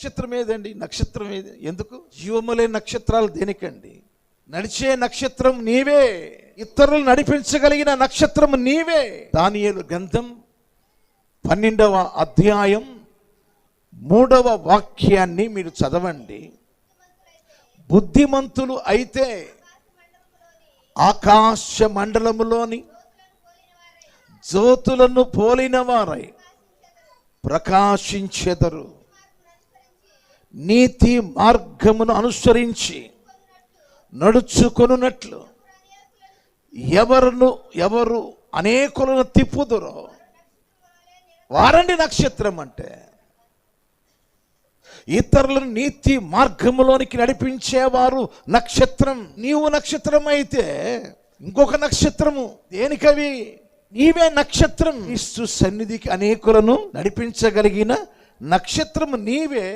నక్షత్రం ఏదండి? నక్షత్రం ఏది? ఎందుకు? జీవములే నక్షత్రాలు దేనికండి? నడిచే నక్షత్రం నీవే, ఇతరులు నడిపించగలిగిన నక్షత్రం నీవే. దానియేలు గ్రంథం 12వ అధ్యాయం 3వ వాక్యాన్ని మీరు చదవండి. బుద్ధిమంతులు అయితే ఆకాశ మండలములోని జ్యోతులను పోలిన వారై ప్రకాశించెదరు. నీతి మార్గమును అనుసరించి నడుచుకొనున్నట్లు ఎవరు అనేకులను తిప్పుదురో వారండి నక్షత్రం. అంటే ఇతరులను నీతి మార్గములోనికి నడిపించేవారు నక్షత్రం. నీవు నక్షత్రం అయితే ఇంకొక నక్షత్రము దేనికవి? నీవే నక్షత్రం. క్రీస్తు సన్నిధికి అనేకులను నడిపించగలిగిన నక్షత్రము నీవే.